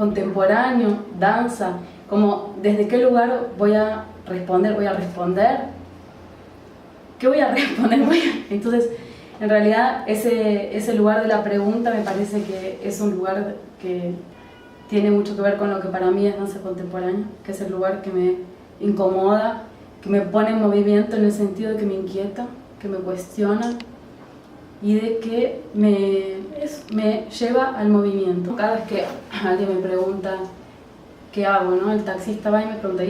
contemporáneo, danza, como desde qué lugar voy a responder, ¿qué voy a responder? Entonces, en realidad, ese lugar de la pregunta me parece que es un lugar que tiene mucho que ver con lo que para mí es danza contemporánea, que es el lugar que me incomoda, que me pone en movimiento en el sentido de que me inquieta, que me cuestiona y de que me lleva al movimiento. Cada vez que alguien me pregunta qué hago, ¿no? El taxista va y me pregunta,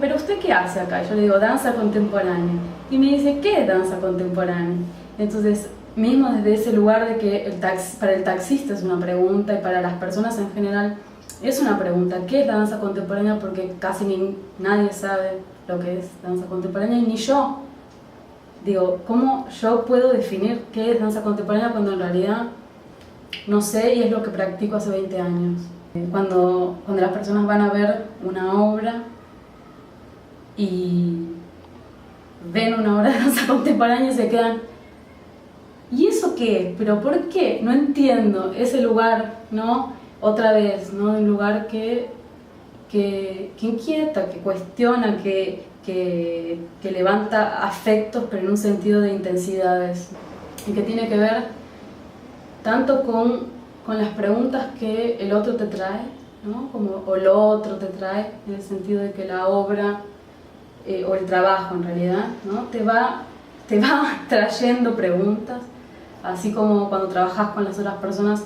¿pero usted qué hace acá? Yo le digo, danza contemporánea. Y me dice, ¿qué es danza contemporánea? Entonces, mismo desde ese lugar de que para el taxista es una pregunta y para las personas en general es una pregunta, ¿qué es la danza contemporánea? Porque casi nadie sabe lo que es danza contemporánea y ni yo. Digo, ¿cómo yo puedo definir qué es danza contemporánea cuando en realidad no sé y es lo que practico hace 20 años? Cuando las personas van a ver una obra y ven una obra de danza contemporánea y se quedan, ¿y eso qué? ¿Pero por qué? No entiendo ese lugar, ¿no? Otra vez, ¿no? Un lugar que inquieta, que cuestiona, que levanta afectos, pero en un sentido de intensidades. Y que tiene que ver tanto con las preguntas que el otro te trae, ¿no? O lo otro te trae, en el sentido de que la obra, o el trabajo en realidad, ¿no? te va trayendo preguntas, así como cuando trabajas con las otras personas,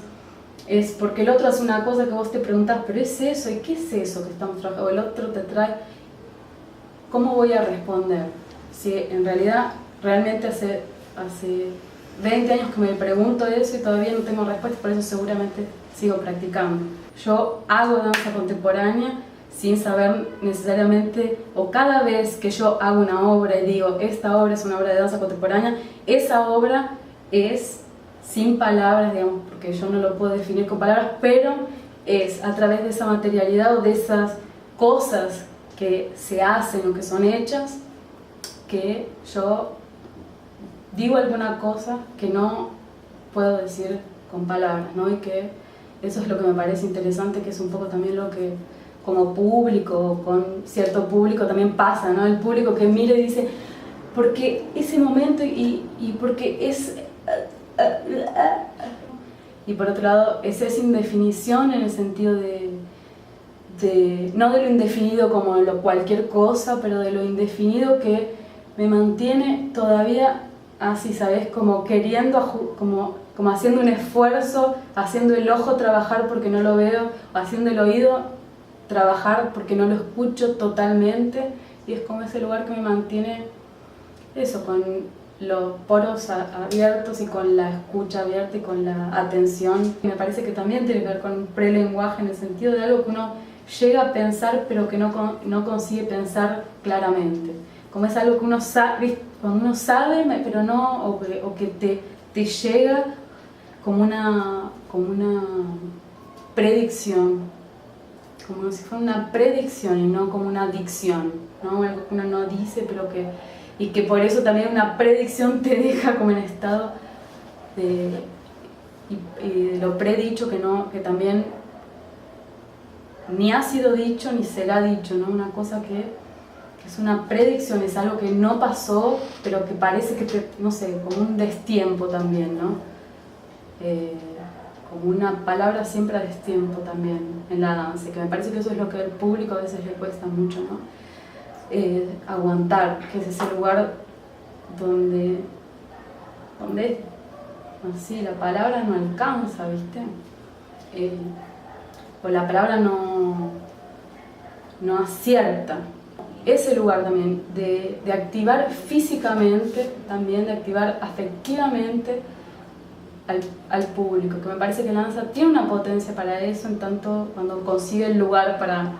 es porque el otro hace una cosa que vos te preguntás, pero ¿es eso? ¿Y qué es eso que estamos trabajando? O el otro te trae, ¿cómo voy a responder? Si en realidad, realmente hace 20 años que me pregunto eso y todavía no tengo respuesta, por eso seguramente sigo practicando. Yo hago danza contemporánea sin saber necesariamente, o cada vez que yo hago una obra y digo, esta obra es una obra de danza contemporánea, esa obra es sin palabras, digamos, porque yo no lo puedo definir con palabras, pero es a través de esa materialidad o de esas cosas que se hacen o que son hechas, que yo digo alguna cosa que no puedo decir con palabras, ¿no? Y que eso es lo que me parece interesante, que es un poco también lo que como público, con cierto público también pasa, ¿no? El público que mira y dice, porque ese momento y porque es... Y por otro lado, es esa indefinición en el sentido no de lo indefinido como cualquier cosa, pero de lo indefinido que me mantiene todavía así, ¿sabes? Como queriendo, como haciendo un esfuerzo, haciendo el ojo trabajar porque no lo veo, haciendo el oído trabajar porque no lo escucho totalmente, y es como ese lugar que me mantiene eso, con los poros abiertos y con la escucha abierta y con la atención. Y me parece que también tiene que ver con un prelenguaje en el sentido de algo que uno llega a pensar pero que no consigue pensar claramente. Como es algo que uno sabe, cuando uno sabe pero no, o que te llega como una predicción, como si fuera una predicción y no como una dicción, ¿no? Algo que uno no dice pero y que por eso también una predicción te deja como en estado de lo predicho que también ni ha sido dicho ni será dicho, ¿no? Una cosa que es una predicción, es algo que no pasó pero que parece que no sé, como un destiempo también, ¿no? Como una palabra siempre a destiempo también en la danza, que me parece que eso es lo que al público a veces le cuesta mucho, ¿no? Aguantar, que es ese lugar donde así la palabra no alcanza, ¿viste? O la palabra no acierta. Ese lugar también de activar físicamente, también de activar afectivamente al público, que me parece que la danza tiene una potencia para eso, en tanto cuando consigue el lugar para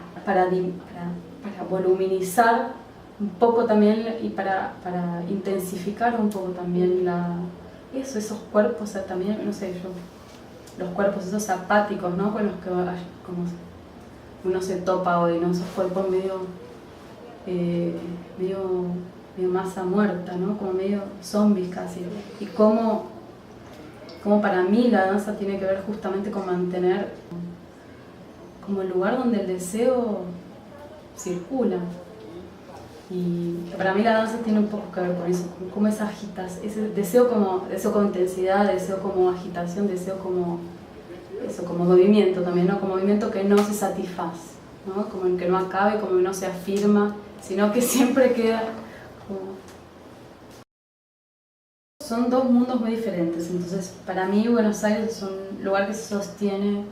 voluminizar un poco también y para intensificar un poco también esos cuerpos, o sea, también, no sé, los cuerpos esos apáticos, ¿no? Con los que como uno se topa hoy, ¿no? Esos cuerpos medio masa muerta, ¿no? Como medio zombies casi. Y cómo para mí la danza tiene que ver justamente con mantener como el lugar donde el deseo circula. Y para mí la danza tiene un poco que ver con eso, como esa agitación, ese deseo como intensidad, deseo como agitación, deseo como eso, como movimiento también, ¿no? Como movimiento que no se satisface, ¿no? Como el que no acabe, como que no se afirma, sino que siempre queda como... Son dos mundos muy diferentes, entonces para mí Buenos Aires es un lugar que se sostiene,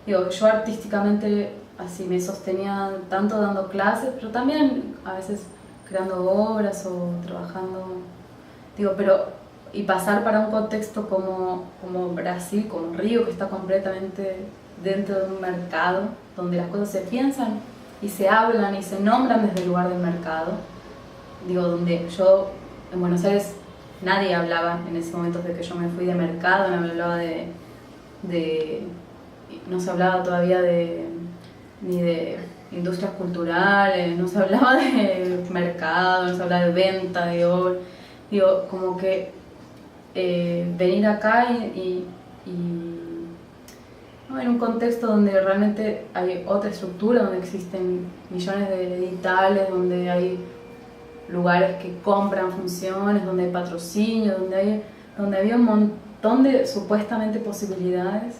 digo, yo artísticamente así me sostenía tanto dando clases, pero también a veces creando obras o trabajando, digo, pero y pasar para un contexto como Brasil, como Río, que está completamente dentro de un mercado, donde las cosas se piensan y se hablan y se nombran desde el lugar del mercado, digo, donde yo en Buenos Aires nadie hablaba en ese momento de que yo me fui de mercado, no me hablaba no se hablaba todavía ni de industrias culturales, no se hablaba de mercado, no se hablaba de venta, de oro. Digo, como que venir acá ¿no? En un contexto donde realmente hay otra estructura, donde existen millones de editales, donde hay lugares que compran funciones, donde hay patrocinio, donde había un montón de supuestamente posibilidades,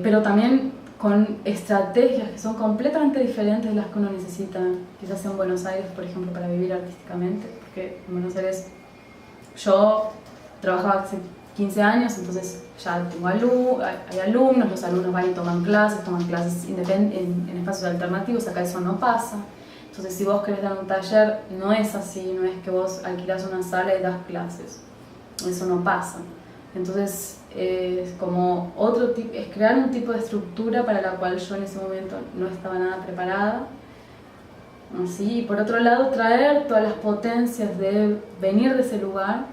pero también con estrategias que son completamente diferentes de las que uno necesita, quizás en Buenos Aires, por ejemplo, para vivir artísticamente, porque en Buenos Aires yo trabajaba hace 15 años, entonces ya tengo hay alumnos, los alumnos van y toman clases en espacios alternativos, acá eso no pasa. Entonces si vos querés dar un taller, no es así, no es que vos alquilás una sala y das clases, eso no pasa. Entonces es como es crear un tipo de estructura para la cual yo en ese momento no estaba nada preparada. Así, y por otro lado traer todas las potencias de venir de ese lugar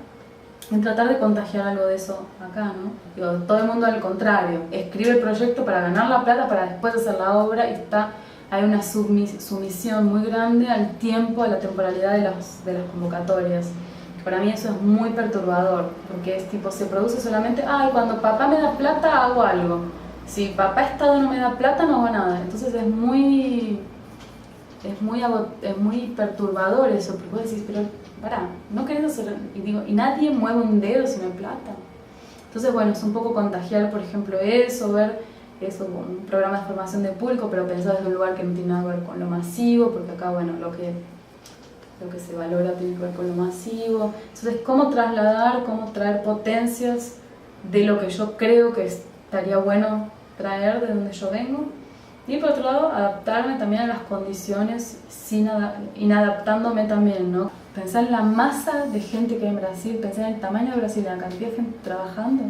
y tratar de contagiar algo de eso acá, ¿no? Digo, todo el mundo al contrario, escribe el proyecto para ganar la plata, para después hacer la obra, y hay una sumisión muy grande al tiempo, a la temporalidad de las convocatorias. Para mí eso es muy perturbador, porque es tipo, se produce solamente, cuando papá me da plata hago algo, si papá Estado no me da plata no hago nada. Entonces es muy perturbador eso, porque vos decís, pero pará, no querés hacer, y nadie mueve un dedo si no hay plata. Entonces bueno, es un poco contagiar, por ejemplo, ver eso con un programa de formación de público, pero pensar desde un lugar que no tiene nada que ver con lo masivo, porque acá, bueno, lo que se valora tiene que ver con lo masivo. Entonces, cómo trasladar, cómo traer potencias de lo que yo creo que estaría bueno traer de donde yo vengo. Y por otro lado, adaptarme también a las condiciones, inadaptándome también, ¿no? Pensar en la masa de gente que hay en Brasil, pensar en el tamaño de Brasil, la cantidad de gente trabajando.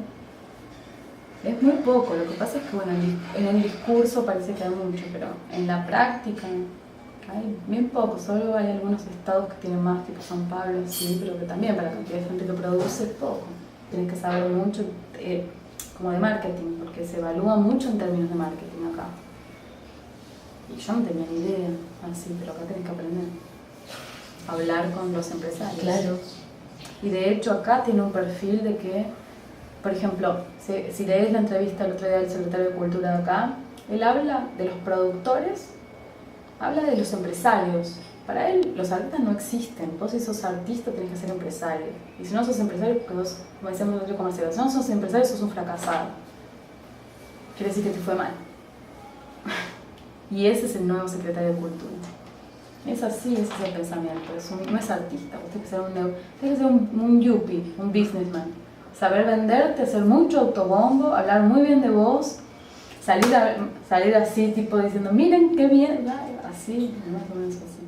Es muy poco, lo que pasa es que bueno, en el discurso parece que hay mucho, pero en la práctica hay bien poco, solo hay algunos estados que tienen más, tipo San Pablo, sí, pero que también para la cantidad de gente que produce es poco. Tienes que saber mucho como de marketing, porque se evalúa mucho en términos de marketing acá. Y yo no tenía ni idea, así, pero acá tenés que aprender a hablar con los empresarios. Claro. Y de hecho acá tiene un perfil de que, por ejemplo, si lees la entrevista el otro día del secretario de Cultura de acá, él habla de los productores, habla de los empresarios. Para él los artistas no existen, vos si sos artista tenés que ser empresario. Y si no sos empresario, porque vos, como decíamos nosotros como si no sos empresario, sos un fracasado. Quiere decir que te fue mal. Y ese es el nuevo secretario de Cultura. Es así, ese es el pensamiento. No es artista, vos tenés que ser un yuppie, un businessman. Saber venderte, hacer mucho autobombo, hablar muy bien de vos, salir así, tipo diciendo, miren qué bien, así, más o menos así.